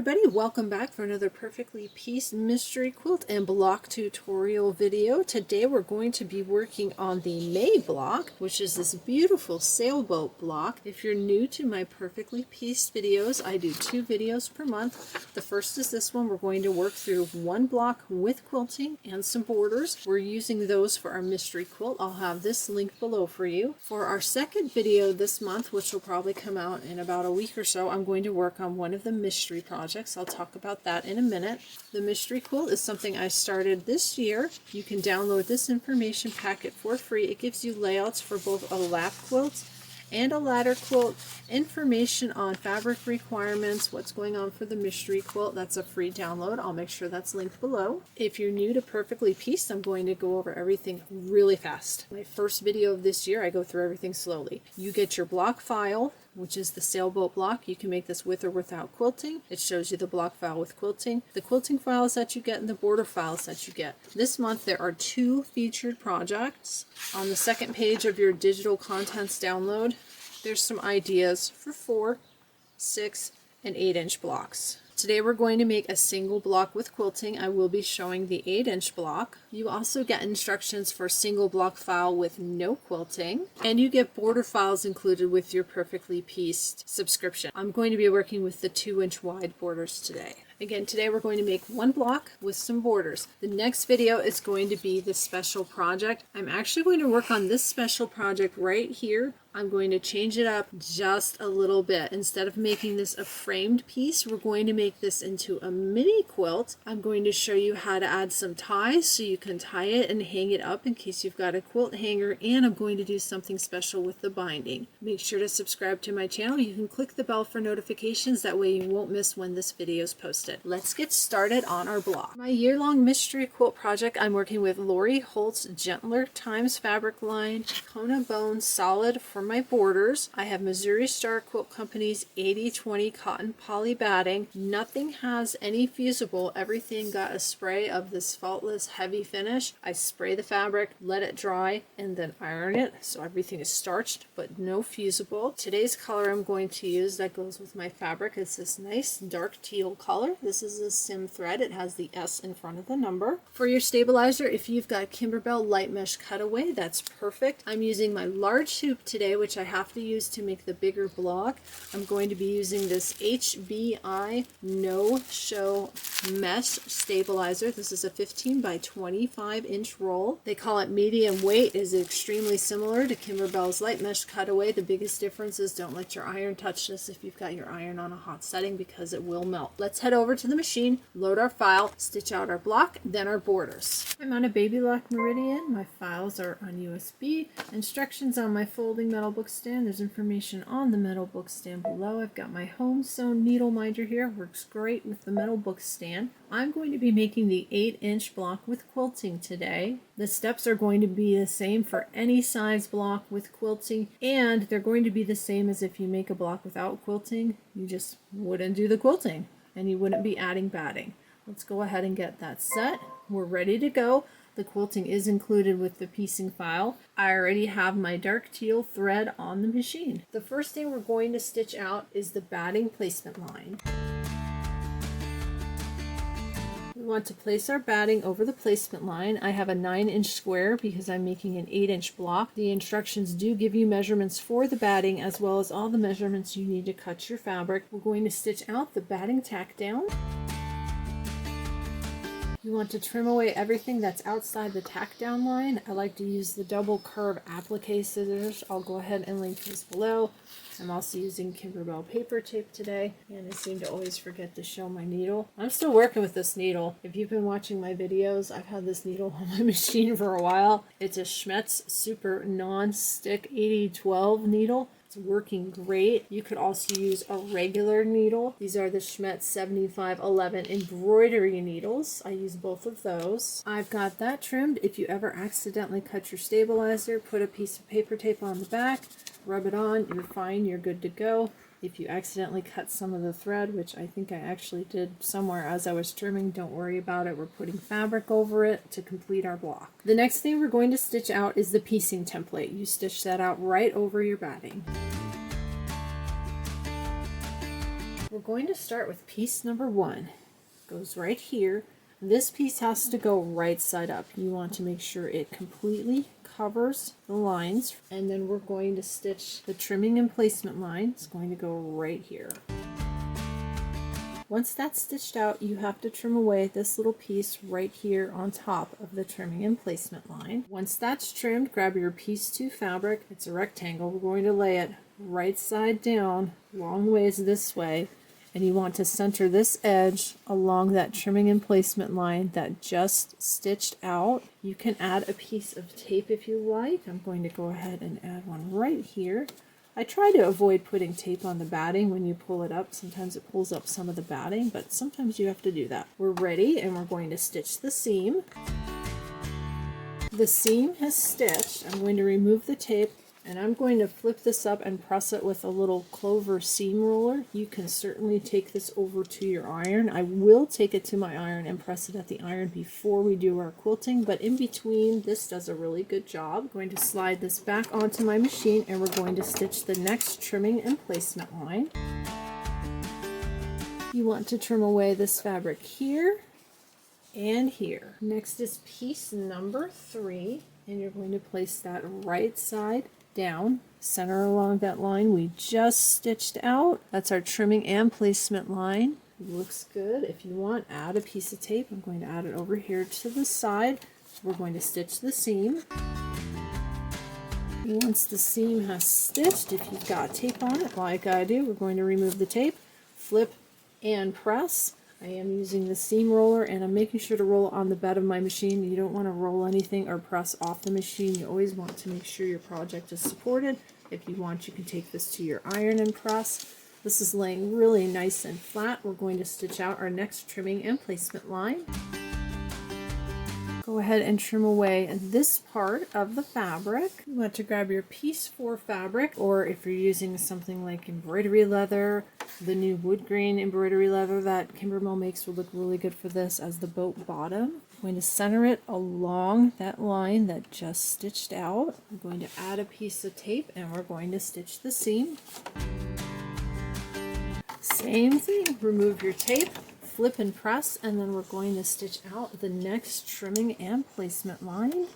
everybody, welcome back for another perfectly pieced mystery quilt and block tutorial video. Today we're going to be working on the May block, which is this beautiful sailboat block. If you're new to my perfectly pieced videos, I do 2 videos per month. The first is this one. We're going to work through one block with quilting and some borders. We're using those for our mystery quilt. I'll have this link below for you. For our second video this month, which will probably come out in about a week or so, I'm going to work on one of the mystery projects. I'll talk about that in a minute. The mystery quilt is something I started this year. You can download this information packet for free. It gives you layouts for both a lap quilt and a ladder quilt, information on fabric requirements, what's going on for the mystery quilt. That's a free download. I'll make sure that's linked below. If you're new to Perfectly Pieced, I'm going to go over everything really fast. My first video of this year, I go through everything slowly. You get your block file, which is the sailboat block. You can make this with or without quilting. It shows you the block file with quilting, the quilting files that you get, and the border files that you get. This month there are 2 featured projects. On the second page of your digital contents download, there's some ideas for 4, 6, and 8-inch blocks. Today we're going to make a single block with quilting. I will be showing the 8-inch block. You also get instructions for single block file with no quilting, and you get border files included with your Perfectly Pieced subscription. I'm going to be working with the 2-inch wide borders today. Again, today we're going to make one block with some borders. The next video is going to be the special project. I'm actually going to work on this special project right here. I'm going to change it up just a little bit. Instead of making this a framed piece, we're going to make this into a mini quilt. I'm going to show you how to add some ties so you can tie it and hang it up in case you've got a quilt hanger, and I'm going to do something special with the binding. Make sure to subscribe to my channel. You can click the bell for notifications. That way you won't miss when this video is posted. Let's get started on our block. My year-long mystery quilt project, I'm working with Lori Holt's Gentler Times fabric line, Kona Bone Solid for my borders. I have Missouri Star Quilt Company's 80/20 cotton poly batting. Nothing has any fusible. Everything got a spray of this faultless heavy finish. I spray the fabric, let it dry, and then iron it, so everything is starched but no fusible. Today's color I'm going to use that goes with my fabric is this nice dark teal color. This is a sim thread. It has the S in front of the number. For your stabilizer, if you've got Kimberbell light mesh cutaway, that's perfect. I'm using my large hoop today, which I have to use to make the bigger block. I'm going to be using this HBI No Show mesh stabilizer. This is a 15 by 25 inch roll. They call it medium weight. It is extremely similar to Kimberbell's light mesh cutaway. The biggest difference is don't let your iron touch this if you've got your iron on a hot setting because it will melt. Let's head over to the machine, load our file, stitch out our block, then our borders. I'm on a baby lock meridian. My files are on USB. Instructions on my folding metal book stand. There's information on the metal book stand below. I've got my home sewn needle minder here. Works great with the metal book stand. I'm going to be making the 8-inch block with quilting today. The steps are going to be the same for any size block with quilting, and they're going to be the same as if you make a block without quilting. You just wouldn't do the quilting and you wouldn't be adding batting. Let's go ahead and get that set. We're ready to go. The quilting is included with the piecing file. I already have my dark teal thread on the machine. The first thing we're going to stitch out is the batting placement line. We want to place our batting over the placement line. I have a 9-inch square because I'm making an 8-inch block. The instructions do give you measurements for the batting as well as all the measurements you need to cut your fabric. We're going to stitch out the batting tack down. You want to trim away everything that's outside the tack down line. I like to use the double curve applique scissors. I'll go ahead and link these below. I'm also using Kimberbell paper tape today, and I seem to always forget to show my needle. I'm still working with this needle. If you've been watching my videos, I've had this needle on my machine for a while. It's a Schmetz Super Non-Stick 8012 needle. Working great. You could also use a regular needle. These are the Schmetz 7511 embroidery needles. I use both of those. I've got that trimmed. If you ever accidentally cut your stabilizer, put a piece of paper tape on the back, rub it on, you're fine, you're good to go. If you accidentally cut some of the thread, which I think I actually did somewhere as I was trimming, don't worry about it. We're putting fabric over it to complete our block. The next thing we're going to stitch out is the piecing template. You stitch that out right over your batting. We're going to start with piece number 1. Goes right here. This piece has to go right side up. You want to make sure it completely covers the lines, and then we're going to stitch the trimming and placement line. It's going to go right here. Once that's stitched out, you have to trim away this little piece right here on top of the trimming and placement line. Once that's trimmed, grab your piece 2 fabric. It's a rectangle. We're going to lay it right side down, long ways this way, and you want to center this edge along that trimming and placement line that just stitched out. You can add a piece of tape if you like. I'm going to go ahead and add one right here. I try to avoid putting tape on the batting when you pull it up. Sometimes it pulls up some of the batting, but sometimes you have to do that. We're ready, and we're going to stitch the seam. The seam has stitched. I'm going to remove the tape, and I'm going to flip this up and press it with a little clover seam roller. You can certainly take this over to your iron. I will take it to my iron and press it at the iron before we do our quilting, but in between, this does a really good job. I'm going to slide this back onto my machine, and we're going to stitch the next trimming and placement line. You want to trim away this fabric here and here. Next is piece number 3, and you're going to place that right side down, center along that line we just stitched out. That's our trimming and placement line. Looks good. If you want, add a piece of tape. I'm going to add it over here to the side. We're going to stitch the seam. Once the seam has stitched, if you've got tape on it, like I do, we're going to remove the tape, flip and press. I am using the seam roller, and I'm making sure to roll on the bed of my machine. You don't want to roll anything or press off the machine. You always want to make sure your project is supported. If you want, you can take this to your iron and press. This is laying really nice and flat. We're going to stitch out our next trimming and placement line. Go ahead and trim away this part of the fabric. You want to grab your piece 4 fabric, or if you're using something like embroidery leather, the new wood grain embroidery leather that Kimbermill makes will look really good for this as the boat bottom. I'm going to center it along that line that just stitched out. I'm going to add a piece of tape, and we're going to stitch the seam. Same thing, remove your tape, flip and press, and then we're going to stitch out the next trimming and placement line.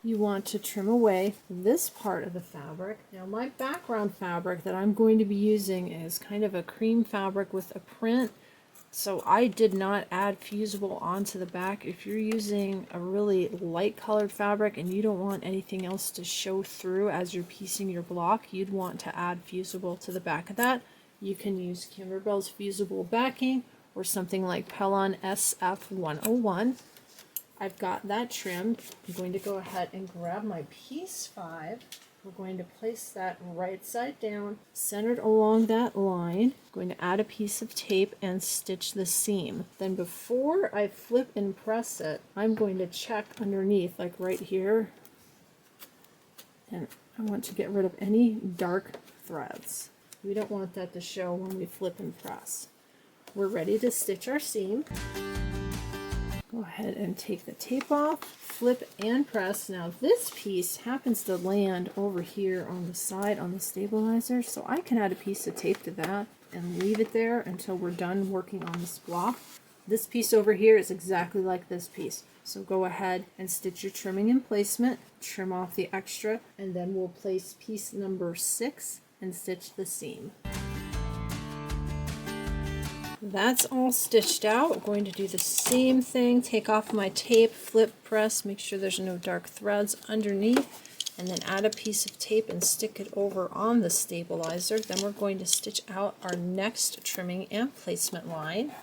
You want to trim away this part of the fabric. Now my background fabric that I'm going to be using is kind of a cream fabric with a print, so I did not add fusible onto the back. If you're using a really light colored fabric and you don't want anything else to show through as you're piecing your block, you'd want to add fusible to the back of that. You can use Kimbermill's fusible backing or something like Pellon SF101. I've got that trimmed. I'm going to go ahead and grab my piece 5. We're going to place that right side down, centered along that line. I'm going to add a piece of tape and stitch the seam. Then before I flip and press it, I'm going to check underneath, like right here. And I want to get rid of any dark threads. We don't want that to show when we flip and press. We're ready to stitch our seam. Go ahead and take the tape off, flip and press. Now this piece happens to land over here on the side on the stabilizer, so I can add a piece of tape to that and leave it there until we're done working on this block. This piece over here is exactly like this piece. So go ahead and stitch your trimming and placement, trim off the extra, and then we'll place piece number 6 and stitch the seam. That's all stitched out. I'm going to do the same thing. Take off my tape, flip, press, make sure there's no dark threads underneath, and then add a piece of tape and stick it over on the stabilizer. Then we're going to stitch out our next trimming and placement line.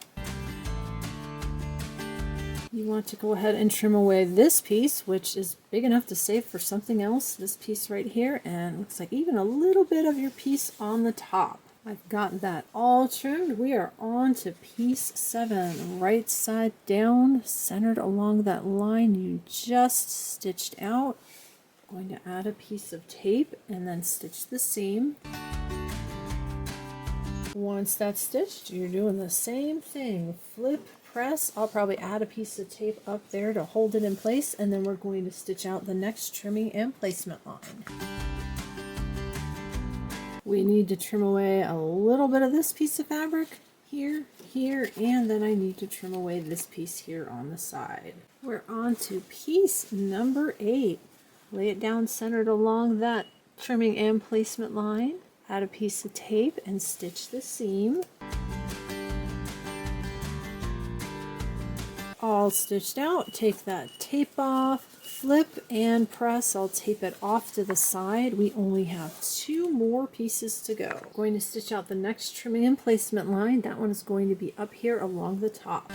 You want to go ahead and trim away this piece, which is big enough to save for something else, this piece right here, and looks like even a little bit of your piece on the top. I've got that all trimmed. We are on to piece 7, right side down, centered along that line you just stitched out. I'm going to add a piece of tape and then stitch the seam. Once that's stitched, you're doing the same thing. Flip, press. I'll probably add a piece of tape up there to hold it in place, and then we're going to stitch out the next trimming and placement line. We need to trim away a little bit of this piece of fabric here, here, and then I need to trim away this piece here on the side. We're on to piece number 8. Lay it down centered along that trimming and placement line. Add a piece of tape and stitch the seam. All stitched out, take that tape off, flip and press. I'll tape it off to the side. We only have 2 more pieces to go. I'm going to stitch out the next trimming and placement line. That one is going to be up here along the top.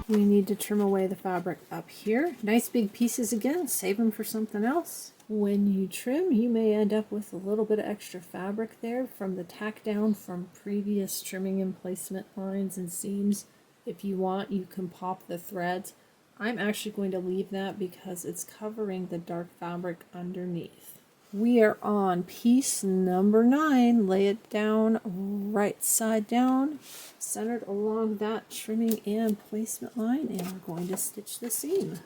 We need to trim away the fabric up here. Nice big pieces again, save them for something else. When you trim, you may end up with a little bit of extra fabric there from the tack down from previous trimming and placement lines and seams. If you want, you can pop the threads. I'm actually going to leave that because it's covering the dark fabric underneath. We are on piece number 9. Lay it down right side down, centered along that trimming and placement line, and we're going to stitch the seam.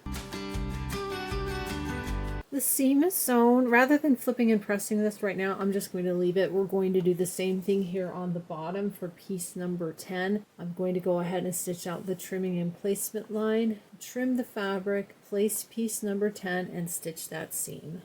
The seam is sewn. Rather than flipping and pressing this right now, I'm just going to leave it. We're going to do the same thing here on the bottom for piece number 10. I'm going to go ahead and stitch out the trimming and placement line, trim the fabric, place piece number 10, and stitch that seam.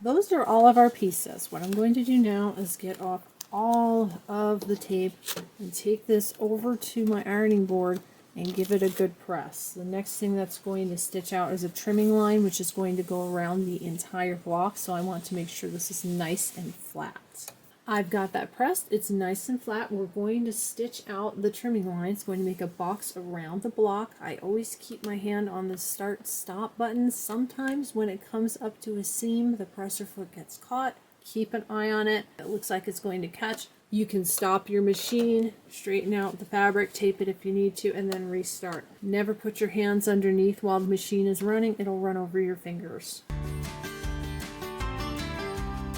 Those are all of our pieces. What I'm going to do now is get off all of the tape and take this over to my ironing board and give it a good press. The next thing that's going to stitch out is a trimming line, which is going to go around the entire block, so I want to make sure this is nice and flat. I've got that pressed. It's nice and flat. We're going to stitch out the trimming line. It's going to make a box around the block. I always keep my hand on the start stop button. Sometimes when it comes up to a seam, the presser foot gets caught. Keep an eye on it. It looks like it's going to catch. You can stop your machine, straighten out the fabric, tape it if you need to, and then restart. Never put your hands underneath while the machine is running. It'll run over your fingers.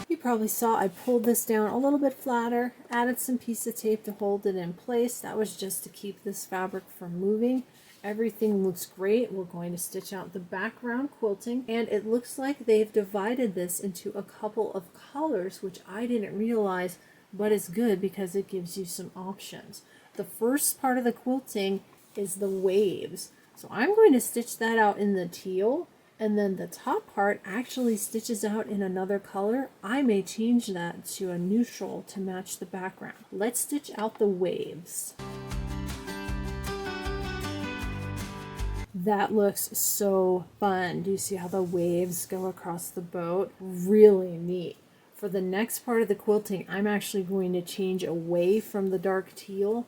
You probably saw I pulled this down a little bit flatter, added some piece of tape to hold it in place. That was just to keep this fabric from moving. Everything looks great. We're going to stitch out the background quilting, and it looks like they've divided this into a couple of colors, which I didn't realize, but it's good because it gives you some options. The first part of the quilting is the waves. So I'm going to stitch that out in the teal, and then the top part actually stitches out in another color. I may change that to a neutral to match the background. Let's stitch out the waves. That looks so fun. Do you see how the waves go across the boat? Really neat. For the next part of the quilting, I'm actually going to change away from the dark teal.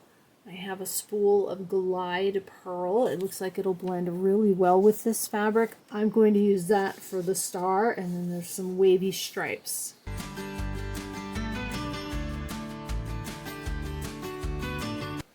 I have a spool of Glide Pearl. It looks like it'll blend really well with this fabric. I'm going to use that for the star, and then there's some wavy stripes.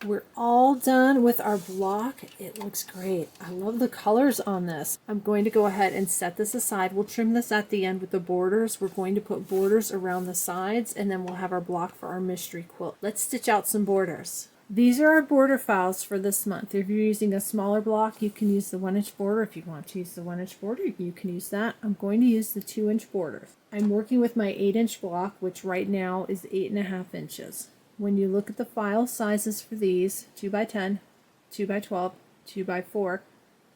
We're all done with our block. It looks great. I love the colors on this. I'm going to go ahead and set this aside. We'll trim this at the end with the borders. We're going to put borders around the sides, and then we'll have our block for our mystery quilt. Let's stitch out some borders. These are our border files for this month. If you're using a smaller block, you can use the 1-inch border. If you want to use the 1-inch border, you can use that. I'm going to use the 2-inch borders. I'm working with my 8-inch block, which right now is 8.5 inches. When you look at the file sizes for these, 2x10, 2x12, 2x4,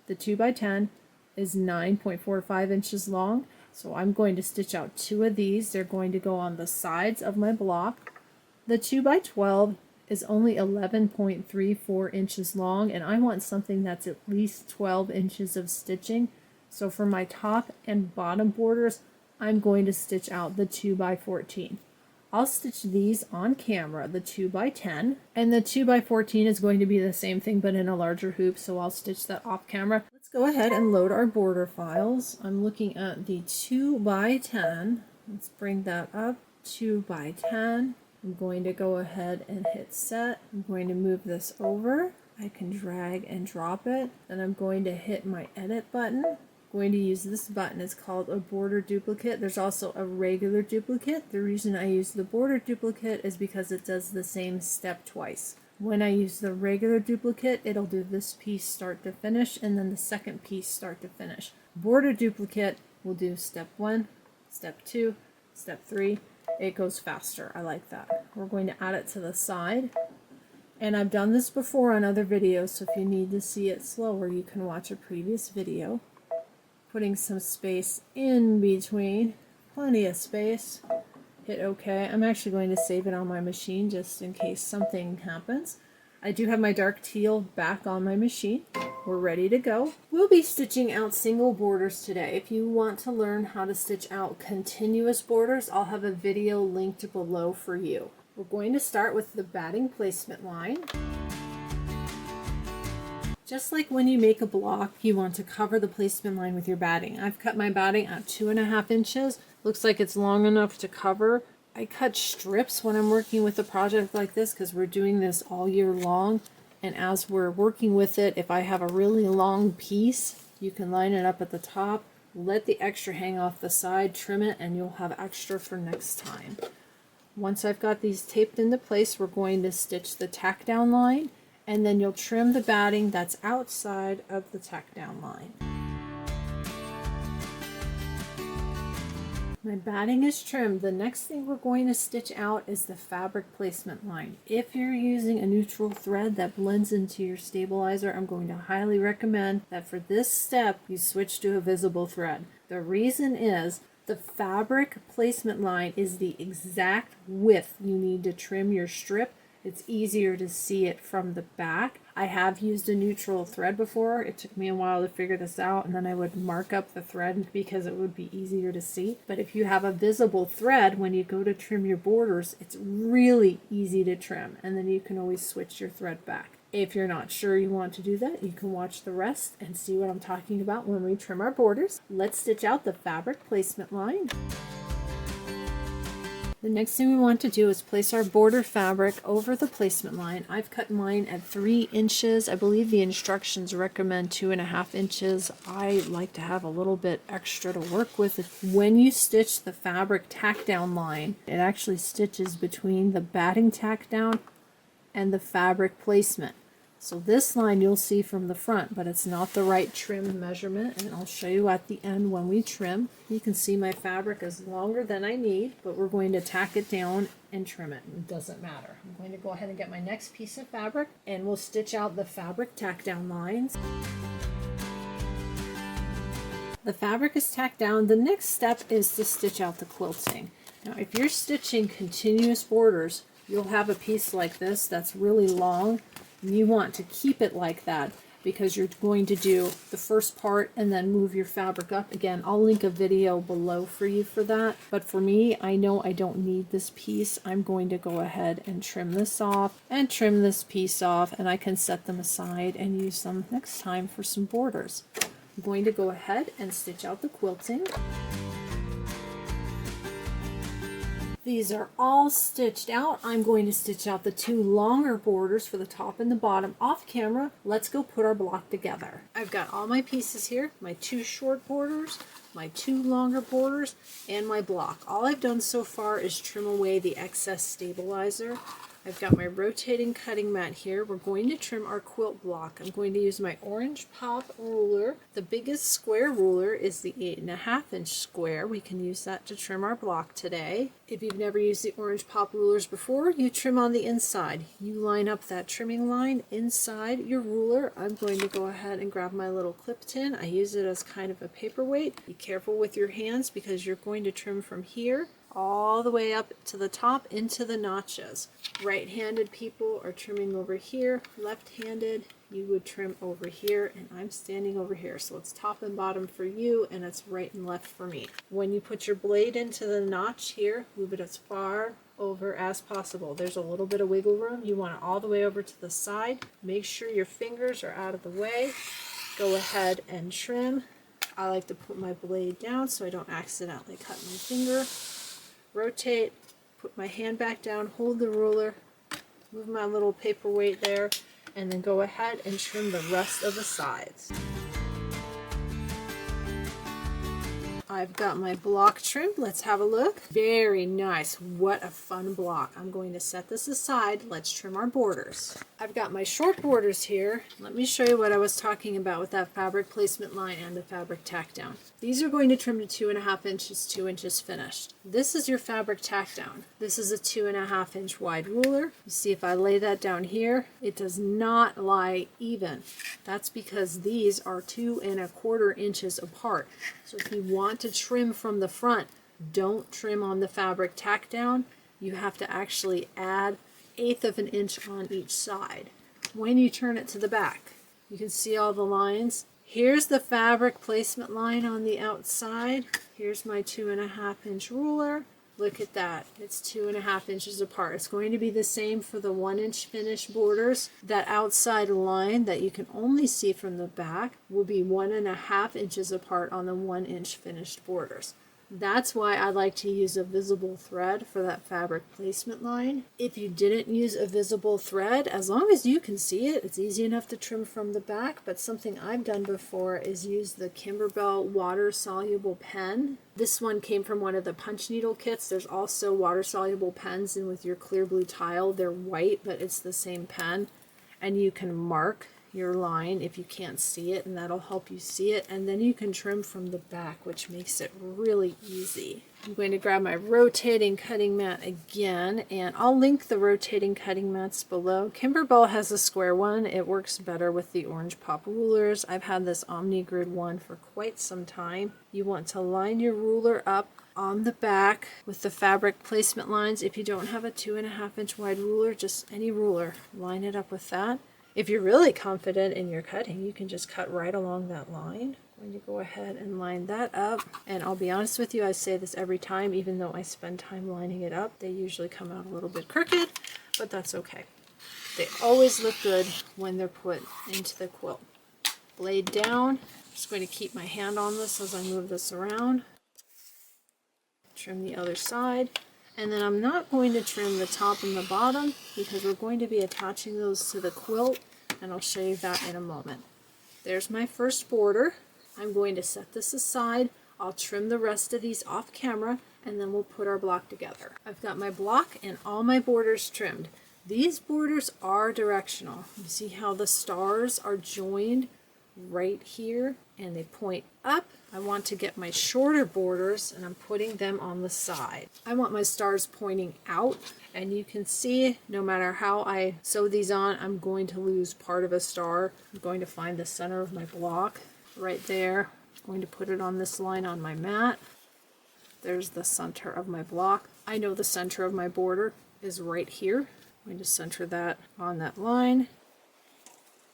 the 2x10 is 9.45 inches long. So I'm going to stitch out 2 of these. They're going to go on the sides of my block. The 2x12 is only 11.34 inches long, and I want something that's at least 12 inches of stitching. So for my top and bottom borders, I'm going to stitch out the 2x14. I'll stitch these on camera, the 2x10, and the 2x14 is going to be the same thing but in a larger hoop, so I'll stitch that off camera. Let's go ahead and load our border files. I'm looking at the 2x10. Let's bring that up, 2x10. I'm going to go ahead and hit set. I'm going to move this over. I can drag and drop it. Then I'm going to hit my edit button. Going to use this button. It's called a border duplicate. There's also a regular duplicate. The reason I use the border duplicate is because it does the same step twice. When I use the regular duplicate, it'll do this piece start to finish, and then the second piece start to finish. Border duplicate will do step 1, step 2, step 3. It goes faster. I like that. We're going to add it to the side. And I've done this before on other videos, so if you need to see it slower, you can watch a previous video. Putting some space in between. Plenty of space. Hit OK. I'm actually going to save it on my machine just in case something happens. I do have my dark teal back on my machine. We're ready to go. We'll be stitching out single borders today. If you want to learn how to stitch out continuous borders, I'll have a video linked below for you. We're going to start with the batting placement line. Just like when you make a block, you want to cover the placement line with your batting. I've cut my batting at 2.5 inches. Looks like it's long enough to cover. I cut strips when I'm working with a project like this because we're doing this all year long. And as we're working with it, if I have a really long piece, you can line it up at the top, let the extra hang off the side, trim it, and you'll have extra for next time. Once I've got these taped into place, we're going to stitch the tack down line, and then you'll trim the batting that's outside of the tack down line. My batting is trimmed. The next thing we're going to stitch out is the fabric placement line. If you're using a neutral thread that blends into your stabilizer, I'm going to highly recommend that for this step you switch to a visible thread. The reason is the fabric placement line is the exact width you need to trim your strip. It's easier to see it from the back. I have used a neutral thread before. It took me a while to figure this out, and then I would mark up the thread because it would be easier to see. But if you have a visible thread, when you go to trim your borders, it's really easy to trim, and then you can always switch your thread back. If you're not sure you want to do that, you can watch the rest and see what I'm talking about when we trim our borders. Let's stitch out the fabric placement line. The next thing we want to do is place our border fabric over the placement line. I've cut mine at 3 inches. I believe the instructions recommend 2.5 inches. I like to have a little bit extra to work with. When you stitch the fabric tack down line, it actually stitches between the batting tack down and the fabric placement. So this line you'll see from the front, but it's not the right trim measurement, and I'll show you at the end when we trim. You can see my fabric is longer than I need, but we're going to tack it down and trim it. It doesn't matter. I'm going to go ahead and get my next piece of fabric, and we'll stitch out the fabric tack down lines. The fabric is tacked down. The next step is to stitch out the quilting. Now if you're stitching continuous borders, you'll have a piece like this that's really long. You want to keep it like that because you're going to do the first part and then move your fabric up. Again, I'll link a video below for you for that. But for me, I know I don't need this piece. I'm going to go ahead and trim this off and trim this piece off, and I can set them aside and use them next time for some borders. I'm going to go ahead and stitch out the quilting. These are all stitched out. I'm going to stitch out the 2 longer borders for the top and the bottom off camera. Let's go put our block together. I've got all my pieces here, my 2 short borders, my 2 longer borders, and my block. All I've done so far is trim away the excess stabilizer. I've got my rotating cutting mat here. We're going to trim our quilt block. I'm going to use my orange pop ruler. The biggest square ruler is the 8.5 inch square. We can use that to trim our block today. If you've never used the orange pop rulers before, you trim on the inside. You line up that trimming line inside your ruler. I'm going to go ahead and grab my little clip tin. I use it as kind of a paperweight. Be careful with your hands because you're going to trim from here all the way up to the top into the notches. Right-handed people are trimming over here. Left-handed, you would trim over here, and I'm standing over here. So it's top and bottom for you, and it's right and left for me. When you put your blade into the notch here, move it as far over as possible. There's a little bit of wiggle room. You want it all the way over to the side. Make sure your fingers are out of the way. Go ahead and trim. I like to put my blade down so I don't accidentally cut my finger. Rotate, put my hand back down, hold the ruler, move my little paperweight there, and then go ahead and trim the rest of the sides. I've got my block trimmed. Let's have a look. Very nice. What a fun block. I'm going to set this aside. Let's trim our borders. I've got my short borders here. Let me show you what I was talking about with that fabric placement line and the fabric tack down. These are going to trim to 2.5 inches, 2 inches finished. This is your fabric tack down. This is a 2.5 inch wide ruler. You see if I lay that down here, it does not lie even. That's because these are 2.25 inches apart. So if you want to trim from the front, don't trim on the fabric tack down. You have to actually add 1/8 of an inch on each side. When you turn it to the back, you can see all the lines. Here's the fabric placement line on the outside. Here's my 2.5 inch ruler. Look at that. It's 2.5 inches apart. It's going to be the same for the 1 inch finished borders. That outside line that you can only see from the back will be 1.5 inches apart on the 1 inch finished borders. That's why I like to use a visible thread for that fabric placement line. If you didn't use a visible thread, as long as you can see it, it's easy enough to trim from the back. But something I've done before is use the Kimberbell water-soluble pen. This one came from one of the punch needle kits. There's also water-soluble pens, and with your clear blue tile, they're white, but it's the same pen. And you can mark your line if you can't see it, and that'll help you see it, and then you can trim from the back, which makes it really easy. I'm going to grab my rotating cutting mat again, and I'll link the rotating cutting mats below. Kimberbell has a square one. It works better with the orange pop rulers. I've had this omnigrid one for quite some time. You want to line your ruler up on the back with the fabric placement lines. If you don't have a 2.5 inch wide ruler, just any ruler, line it up with that. If you're really confident in your cutting, you can just cut right along that line. I'm going to go ahead and line that up. And I'll be honest with you, I say this every time, even though I spend time lining it up, they usually come out a little bit crooked, but that's okay. They always look good when they're put into the quilt. Blade down. I'm just going to keep my hand on this as I move this around. Trim the other side. And then I'm not going to trim the top and the bottom because we're going to be attaching those to the quilt, and I'll show you that in a moment. There's my first border. I'm going to set this aside. I'll trim the rest of these off camera, and then we'll put our block together. I've got my block and all my borders trimmed. These borders are directional. You see how the stars are joined right here and they point up. I want to get my shorter borders, and I'm putting them on the side. I want my stars pointing out, and you can see no matter how I sew these on, I'm going to lose part of a star. I'm going to find the center of my block right there. I'm going to put it on this line on my mat. There's the center of my block. I know the center of my border is right here. I'm going to center that on that line.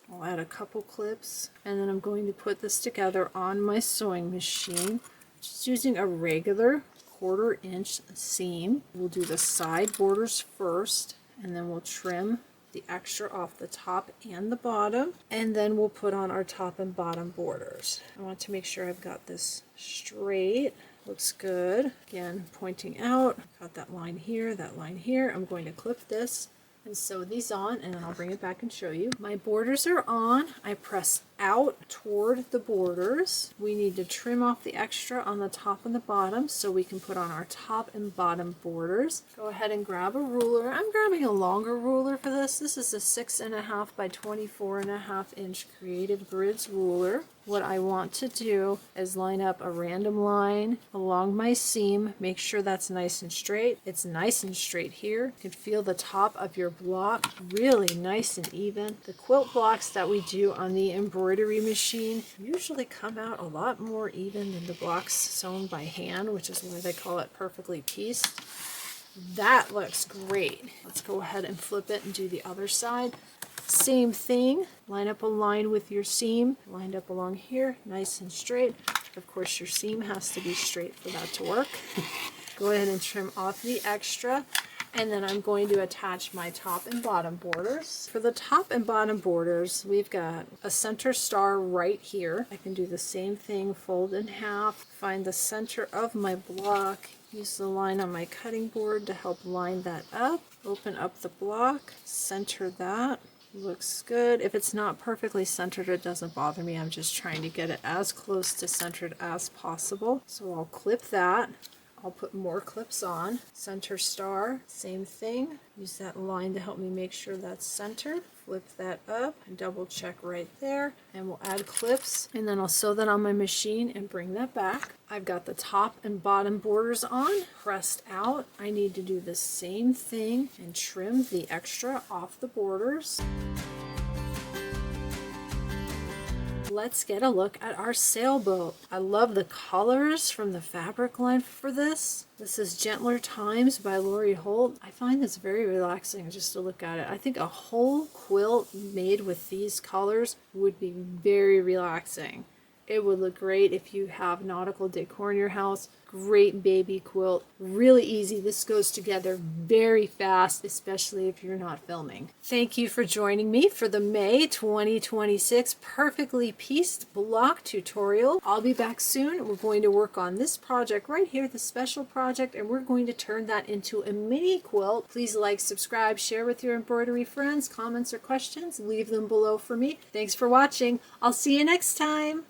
I'll add a couple clips, and then I'm going to put this together on my sewing machine, just using a regular 1/4 inch seam. We'll do the side borders first, and then we'll trim the extra off the top and the bottom, and then we'll put on our top and bottom borders. I want to make sure I've got this straight. Looks good. Again, pointing out. Got that line here, that line here. I'm going to clip this and sew these on, and then I'll bring it back and show you. My borders are on. I press out toward the borders. We need to trim off the extra on the top and the bottom so we can put on our top and bottom borders. Go ahead and grab a ruler. I'm grabbing a longer ruler for this. This is a 6.5 by 24.5 inch Creative Grids ruler. What I want to do is line up a random line along my seam. Make sure that's nice and straight. It's nice and straight here. You can feel the top of your block really nice and even. The quilt blocks that we do on the embroidery machine usually come out a lot more even than the blocks sewn by hand, which is why they call it perfectly pieced. That looks great. Let's go ahead and flip it and do the other side. Same thing, line up a line with your seam, lined up along here, nice and straight. Of course, your seam has to be straight for that to work. Go ahead and trim off the extra, and then I'm going to attach my top and bottom borders. For the top and bottom borders, we've got a center star right here. I can do the same thing, fold in half, find the center of my block, use the line on my cutting board to help line that up, open up the block, center that. Looks good. If it's not perfectly centered, it doesn't bother me. I'm just trying to get it as close to centered as possible. So I'll clip that. I'll put more clips on. Center star, same thing. Use that line to help me make sure that's centered. Flip that up and double check right there. And we'll add clips. And then I'll sew that on my machine and bring that back. I've got the top and bottom borders on, pressed out. I need to do the same thing and trim the extra off the borders. Let's get a look at our sailboat. I love the colors from the fabric line for this. This is Gentler Times by Holt. I find this very relaxing just to look at it. I think a whole quilt made with these colors would be very relaxing. It would look great if you have nautical decor in your house. Great baby quilt. Really easy. This goes together very fast, especially if you're not filming. Thank you for joining me for the May 2026 Perfectly Pieced Block tutorial. I'll be back soon. We're going to work on this project right here, the special project, and we're going to turn that into a mini quilt. Please like, subscribe, share with your embroidery friends. Comments or questions, leave them below for me. Thanks for watching. I'll see you next time.